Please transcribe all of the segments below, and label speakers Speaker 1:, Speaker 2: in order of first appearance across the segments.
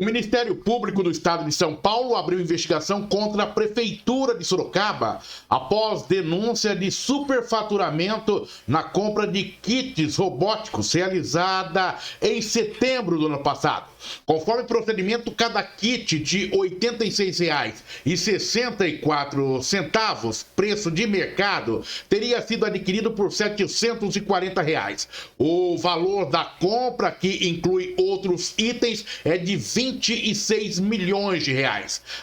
Speaker 1: O Ministério Público do Estado de São Paulo abriu investigação contra a Prefeitura de Sorocaba após denúncia de superfaturamento na compra de kits robóticos realizada em setembro do ano passado. Conforme o procedimento, cada kit de R$ 86,64, preço de mercado, teria sido adquirido por R$ 740. O valor da compra, que inclui outros itens, é de R$ 26 milhões.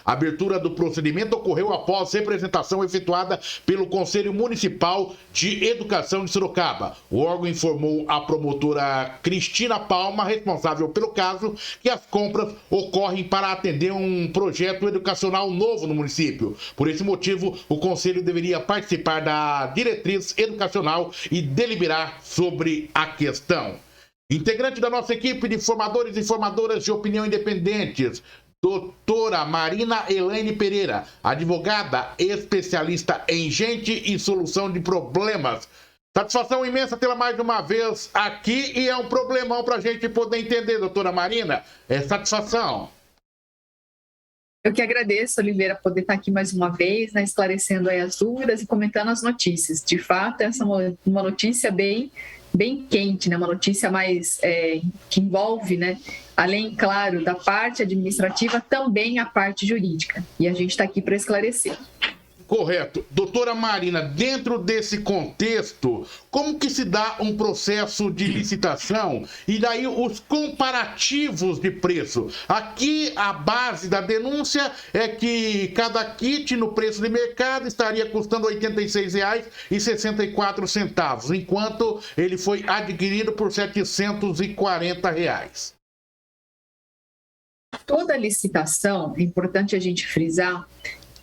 Speaker 1: A abertura do procedimento ocorreu após representação efetuada pelo Conselho Municipal de Educação de Sorocaba. O órgão informou a promotora Cristina Palma, responsável pelo caso, que as compras ocorrem para atender um projeto educacional novo no município. Por esse motivo, o Conselho deveria participar da diretriz educacional e deliberar sobre a questão. Integrante da nossa equipe de formadores e formadoras de opinião independentes, doutora Marina Elaine Pereira, advogada especialista em gente e solução de problemas. Satisfação imensa tê-la mais uma vez aqui e é um problemão para a gente poder entender, doutora Marina. É satisfação.
Speaker 2: Eu que agradeço, Oliveira, poder estar aqui mais uma vez, né, esclarecendo aí as dúvidas e comentando as notícias. De fato, essa é uma notícia bem quente, né? Uma notícia mais que envolve, né, além, claro, da parte administrativa, também a parte jurídica. E a gente está aqui para esclarecer.
Speaker 1: Correto. Doutora Marina, dentro desse contexto, como que se dá um processo de licitação e daí os comparativos de preço? Aqui a base da denúncia é que cada kit no preço de mercado estaria custando R$ 86,64, enquanto ele foi adquirido por R$ 740.
Speaker 2: Toda licitação, é importante a gente frisar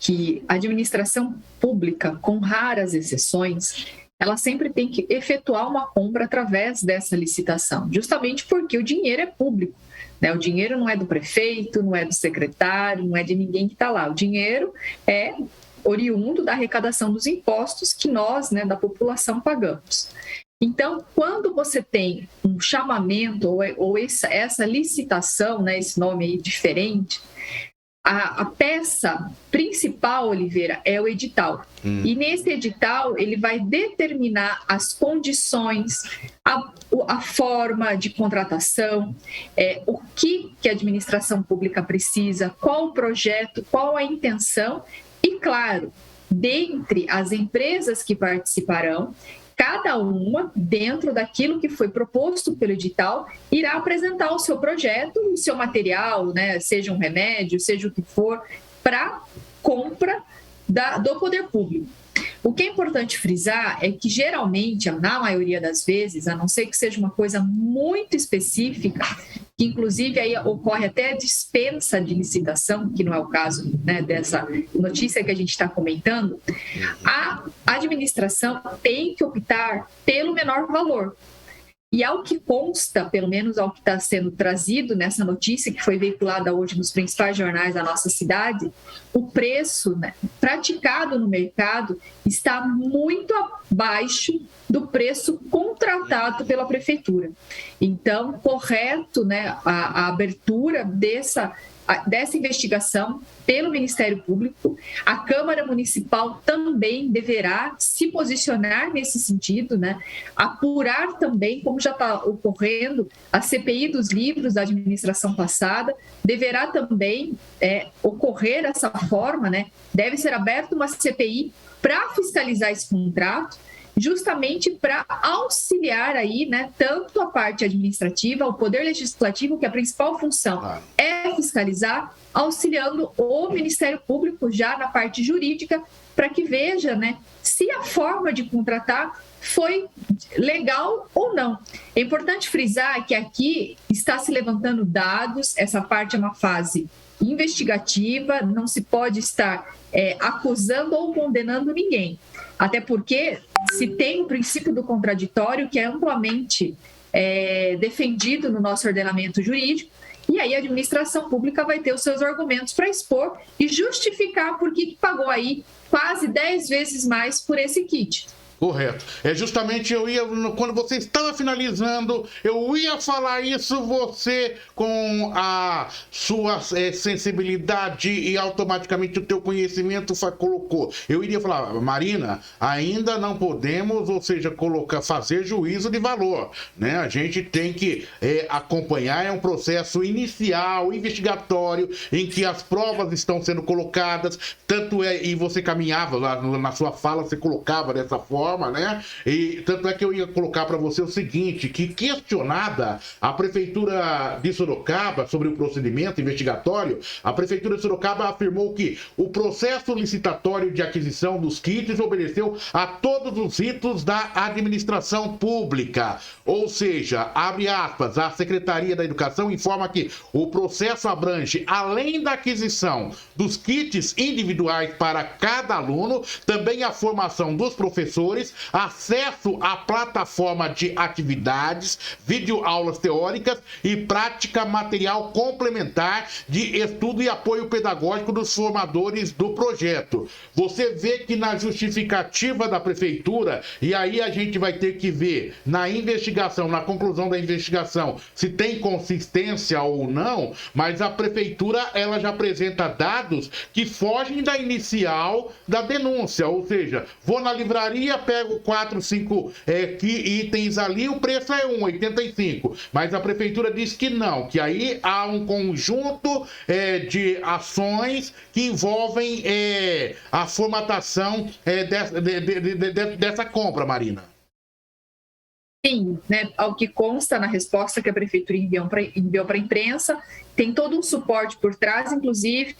Speaker 2: que a administração pública, com raras exceções, ela sempre tem que efetuar uma compra através dessa licitação, justamente porque o dinheiro é público, né? O dinheiro não é do prefeito, não é do secretário, não é de ninguém que está lá. O dinheiro é oriundo da arrecadação dos impostos que nós, né, da população, pagamos. Então, quando você tem um chamamento ou essa licitação, né, esse nome aí diferente, a peça principal, Oliveira, é o edital. E nesse edital, ele vai determinar as condições, a forma de contratação, o que a administração pública precisa, qual o projeto, qual a intenção e, claro, dentre as empresas que participarão, cada uma, dentro daquilo que foi proposto pelo edital, irá apresentar o seu projeto, o seu material, né, seja um remédio, seja o que for, para compra do poder público. O que é importante frisar é que, geralmente, na maioria das vezes, a não ser que seja uma coisa muito específica, que inclusive aí ocorre até a dispensa de licitação, que não é o caso, né, dessa notícia que a gente está comentando, a administração tem que optar pelo menor valor. E ao que consta, pelo menos ao que está sendo trazido nessa notícia, que foi veiculada hoje nos principais jornais da nossa cidade, o preço, né, praticado no mercado está muito abaixo do preço contratado pela prefeitura. Então, correto, né, a abertura dessa investigação pelo Ministério Público. A Câmara Municipal também deverá se posicionar nesse sentido, né? Apurar também, como já está ocorrendo, a CPI dos livros da administração passada, deverá também ocorrer dessa forma, né? Deve ser aberta uma CPI para fiscalizar esse contrato, justamente para auxiliar aí, né, tanto a parte administrativa, o Poder Legislativo, que a principal função é fiscalizar, auxiliando o Ministério Público já na parte jurídica, para que veja, né, se a forma de contratar foi legal ou não. É importante frisar que aqui está se levantando dados, essa parte é uma fase investigativa, não se pode estar acusando ou condenando ninguém. Até porque se tem o princípio do contraditório, que é amplamente defendido no nosso ordenamento jurídico, e aí a administração pública vai ter os seus argumentos para expor e justificar por que pagou aí quase 10 vezes mais por esse kit.
Speaker 1: Correto. É justamente quando você estava finalizando, eu ia falar isso, você com a sua sensibilidade e automaticamente o teu conhecimento colocou. Eu iria falar, Marina, ainda não podemos, ou seja, fazer juízo de valor, né? A gente tem que acompanhar, é um processo inicial, investigatório, em que as provas estão sendo colocadas, e você caminhava lá na sua fala, você colocava dessa forma, né? E tanto é que eu ia colocar para você o seguinte, que questionada a Prefeitura de Sorocaba sobre o procedimento investigatório, a Prefeitura de Sorocaba afirmou que o processo licitatório de aquisição dos kits obedeceu a todos os ritos da administração pública. Ou seja, abre aspas, a Secretaria da Educação informa que o processo abrange, além da aquisição dos kits individuais para cada aluno, também a formação dos professores, acesso à plataforma de atividades, videoaulas teóricas e prática material complementar de estudo e apoio pedagógico dos formadores do projeto. Você vê que na justificativa da prefeitura, e aí a gente vai ter que ver na investigação, na conclusão da investigação, se tem consistência ou não, mas a prefeitura ela já apresenta dados que fogem da inicial da denúncia, ou seja, vou na livraria, pego 4, 5 itens ali, o preço é 1,85. Mas a prefeitura diz que não, que aí há um conjunto de ações que envolvem a formatação dessa compra, Marina.
Speaker 2: Sim, né, ao que consta na resposta que a prefeitura enviou para a imprensa, tem todo um suporte por trás, inclusive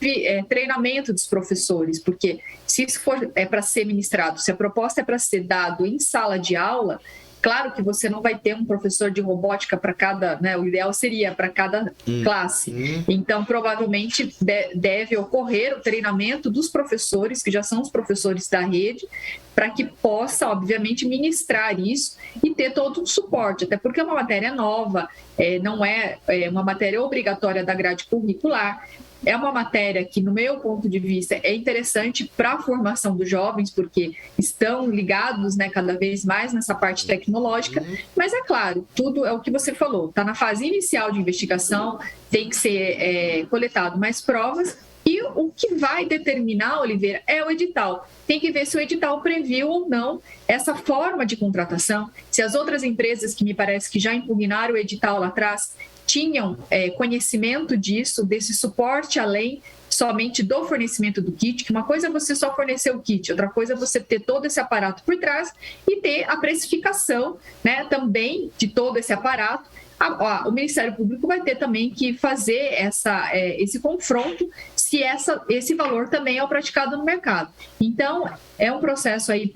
Speaker 2: treinamento dos professores, porque se isso for para ser ministrado, se a proposta é para ser dado em sala de aula, claro que você não vai ter um professor de robótica para cada, né, o ideal seria para cada classe. Então, provavelmente deve ocorrer o treinamento dos professores, que já são os professores da rede, para que possa, obviamente, ministrar isso e ter todo um suporte, até porque é uma matéria nova, não é uma matéria obrigatória da grade curricular. É uma matéria que, no meu ponto de vista, é interessante para a formação dos jovens, porque estão ligados, né, cada vez mais nessa parte tecnológica, mas é claro, tudo é o que você falou, está na fase inicial de investigação, tem que ser coletado mais provas, e o que vai determinar, Oliveira, é o edital. Tem que ver se o edital previu ou não essa forma de contratação, se as outras empresas que me parece que já impugnaram o edital lá atrás tinham conhecimento disso, desse suporte além somente do fornecimento do kit, que uma coisa é você só fornecer o kit, outra coisa é você ter todo esse aparato por trás e ter a precificação, né, também de todo esse aparato. O Ministério Público vai ter também que fazer esse confronto se esse valor também é o praticado no mercado. Então, é um processo aí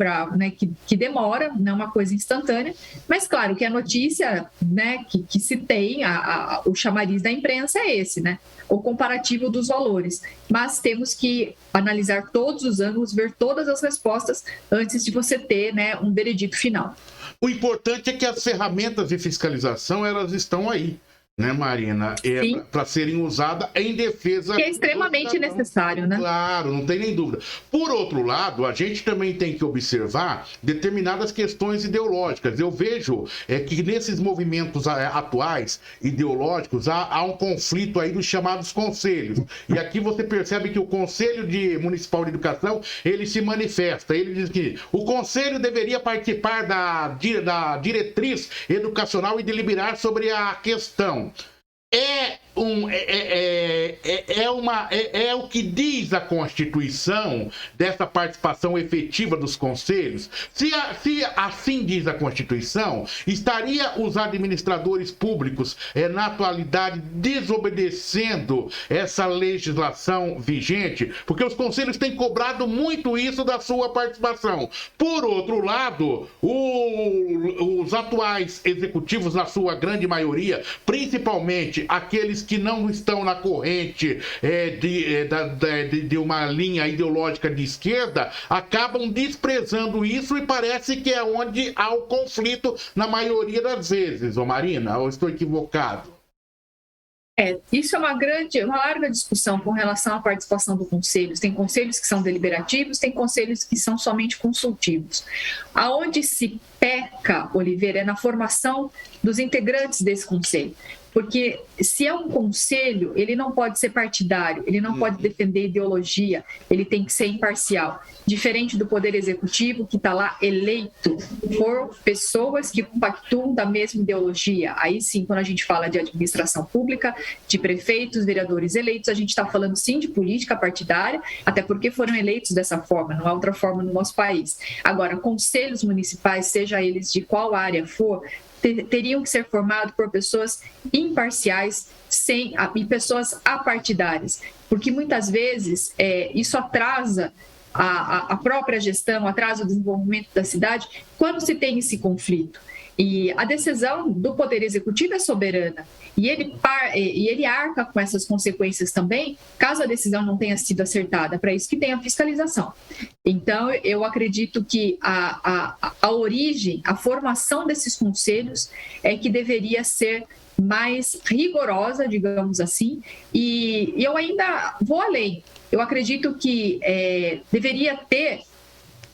Speaker 2: que demora, não é uma coisa instantânea, mas claro que a notícia, né, que se tem, o chamariz da imprensa é esse, né, o comparativo dos valores. Mas temos que analisar todos os ângulos, ver todas as respostas antes de você ter, né, um veredito final.
Speaker 1: O importante é que as ferramentas de fiscalização, elas estão aí, né, Marina? Para serem usadas em defesa...
Speaker 2: Que é extremamente necessário, né?
Speaker 1: Claro, não tem nem dúvida. Por outro lado, a gente também tem que observar determinadas questões ideológicas. Eu vejo que nesses movimentos atuais, ideológicos, há um conflito aí dos chamados conselhos. E aqui você percebe que o Conselho Municipal de Educação, ele se manifesta. Ele diz que o Conselho deveria participar da diretriz educacional e deliberar sobre a questão. É o que diz a Constituição dessa participação efetiva dos conselhos. Se assim diz a Constituição, estaria os administradores públicos na atualidade desobedecendo essa legislação vigente? Porque os conselhos têm cobrado muito isso da sua participação. Por outro lado, os atuais executivos, na sua grande maioria, principalmente aqueles que não estão na corrente de uma linha ideológica de esquerda, acabam desprezando isso e parece que é onde há o conflito na maioria das vezes, Marina, ou estou equivocado?
Speaker 2: Isso é uma larga discussão com relação à participação do conselho. Tem conselhos que são deliberativos, tem conselhos que são somente consultivos. Aonde se peca, Oliveira, é na formação dos integrantes desse conselho. Porque se é um conselho, ele não pode ser partidário, ele não pode defender ideologia, ele tem que ser imparcial. Diferente do Poder Executivo, que está lá eleito por pessoas que compactuam da mesma ideologia. Aí sim, quando a gente fala de administração pública, de prefeitos, vereadores eleitos, a gente está falando sim de política partidária, até porque foram eleitos dessa forma, não há outra forma no nosso país. Agora, conselhos municipais, seja eles de qual área for, teriam que ser formados por pessoas imparciais e pessoas apartidárias, porque muitas vezes isso atrasa a própria gestão, atrasa o desenvolvimento da cidade quando se tem esse conflito. E a decisão do Poder Executivo é soberana e ele arca com essas consequências também, caso a decisão não tenha sido acertada. Para isso que tem a fiscalização. Então, eu acredito que a origem, a formação desses conselhos é que deveria ser mais rigorosa, digamos assim, e eu ainda vou além. Eu acredito que deveria ter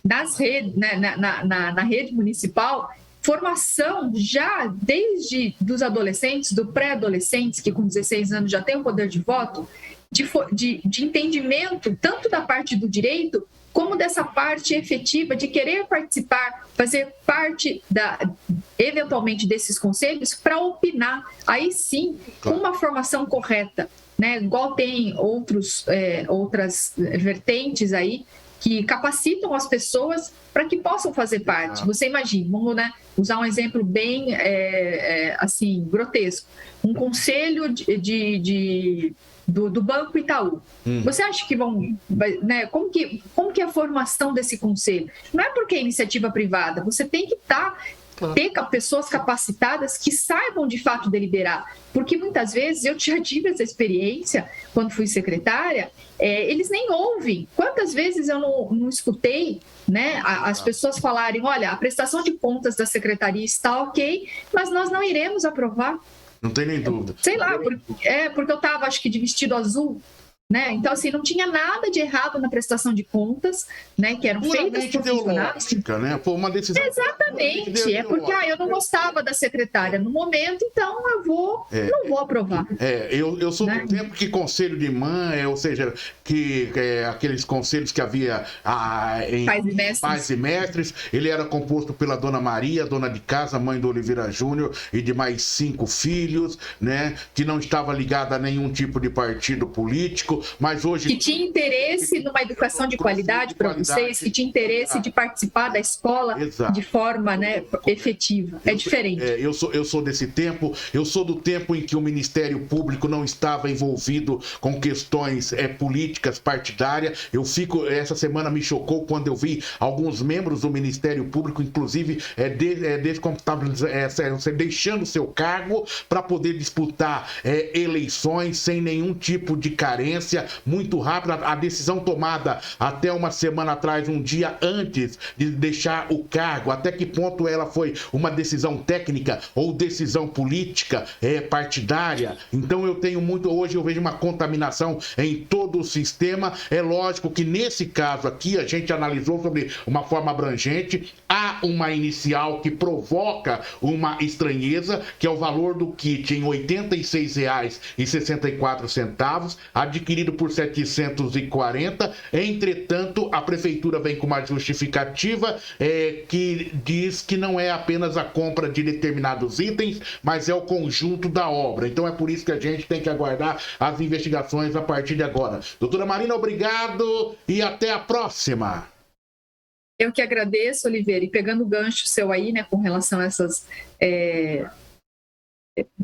Speaker 2: nas redes, na rede municipal, formação já desde dos adolescentes, do pré-adolescentes, que com 16 anos já tem o poder de voto, de entendimento tanto da parte do direito como dessa parte efetiva de querer participar, fazer parte eventualmente desses conselhos para opinar, aí sim, com uma formação correta, né? Igual tem outras vertentes aí que capacitam as pessoas para que possam fazer parte. Você imagina, vamos usar um exemplo bem assim, grotesco. Um conselho do Banco Itaú. Você acha que como que é a formação desse conselho? Não é porque é iniciativa privada, você tem que ter pessoas capacitadas que saibam de fato deliberar, porque muitas vezes eu já tive essa experiência quando fui secretária, eles nem ouvem. Quantas vezes eu não escutei, né, as pessoas falarem, olha, a prestação de contas da secretaria está ok, mas nós não iremos aprovar.
Speaker 1: Não tem nem dúvida.
Speaker 2: Sei lá, porque eu estava, acho que de vestido azul, né? Então, assim, não tinha nada de errado na prestação de contas, né? Que eram feitas por funcionários.
Speaker 1: Né? Foi uma decisão.
Speaker 2: Exatamente. É porque eu não gostava da secretária no momento, então eu não vou aprovar.
Speaker 1: Eu sou do tempo que conselho de irmã, ou seja, que aqueles conselhos que havia em Pais e Mestres, ele era composto pela Dona Maria, dona de casa, mãe do Oliveira Júnior, e de mais 5 filhos, né? Que não estava ligada a nenhum tipo de partido político. Mas hoje...
Speaker 2: Que tinha interesse numa educação de qualidade para vocês, que tinha interesse de participar da escola de forma, né, efetiva. É diferente.
Speaker 1: Eu sou desse tempo, eu sou do tempo em que o Ministério Público não estava envolvido com questões políticas partidárias. Essa semana me chocou quando eu vi alguns membros do Ministério Público, inclusive deixando seu cargo para poder disputar eleições sem nenhum tipo de carência, muito rápida, a decisão tomada até uma semana atrás, um dia antes de deixar o cargo. Até que ponto ela foi uma decisão técnica ou decisão política, partidária? Então hoje eu vejo uma contaminação em todo o sistema. É lógico que nesse caso aqui a gente analisou sobre uma forma abrangente. Há uma inicial que provoca uma estranheza, que é o valor do kit em R$ 86,64, adquirido por 740. Entretanto, a prefeitura vem com uma justificativa que diz que não é apenas a compra de determinados itens, mas é o conjunto da obra. Então é por isso que a gente tem que aguardar as investigações a partir de agora. Doutora Marina, obrigado e até a próxima.
Speaker 2: Eu que agradeço, Oliveira, e pegando o gancho seu aí, né, com relação a essas...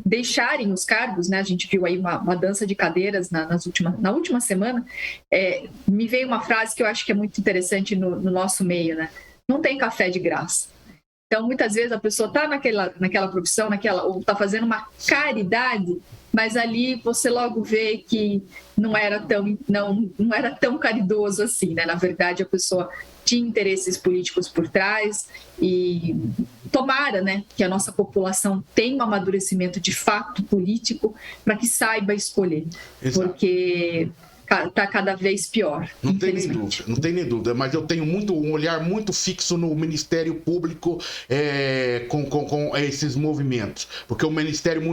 Speaker 2: deixarem os cargos, né? A gente viu aí uma dança de cadeiras na última semana. Me veio uma frase que eu acho que é muito interessante no nosso meio, né? Não tem café de graça. Então, muitas vezes a pessoa está naquela profissão, ou está fazendo uma caridade, mas ali você logo vê que não era tão caridoso assim, né? Na verdade, a pessoa tinha interesses políticos por trás e tomara, né, que a nossa população tenha um amadurecimento de fato político para que saiba escolher, porque está cada vez pior.
Speaker 1: Não tem nem dúvida, não tem nem dúvida, mas eu tenho um olhar muito fixo no Ministério Público com esses movimentos, porque o Ministério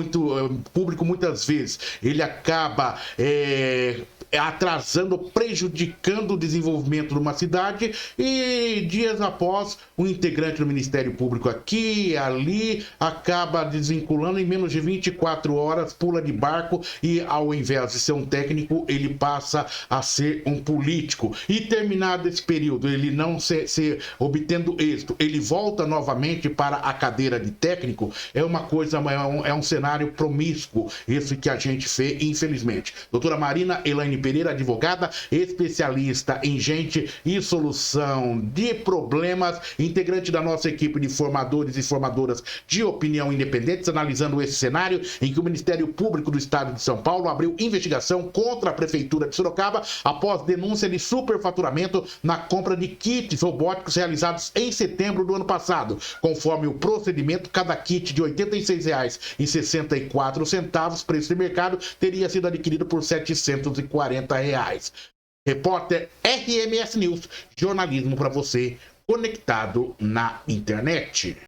Speaker 1: Público muitas vezes ele acaba atrasando, prejudicando o desenvolvimento de uma cidade, e dias após, um integrante do Ministério Público aqui e ali acaba desvinculando em menos de 24 horas, pula de barco e, ao invés de ser um técnico, ele passa a ser um político. E terminado esse período, ele não obtendo êxito, ele volta novamente para a cadeira de técnico. É uma coisa, é um cenário promíscuo, esse que a gente vê, infelizmente. Doutora Marina Elaine Pereira, advogada, especialista em gente e solução de problemas, integrante da nossa equipe de formadores e formadoras de opinião independentes, analisando esse cenário em que o Ministério Público do Estado de São Paulo abriu investigação contra a Prefeitura de Sorocaba após denúncia de superfaturamento na compra de kits robóticos realizados em setembro do ano passado. Conforme o procedimento, cada kit de R$ 86,64, preço de mercado, teria sido adquirido por R$ 740. Repórter RMS News, jornalismo para você conectado na internet.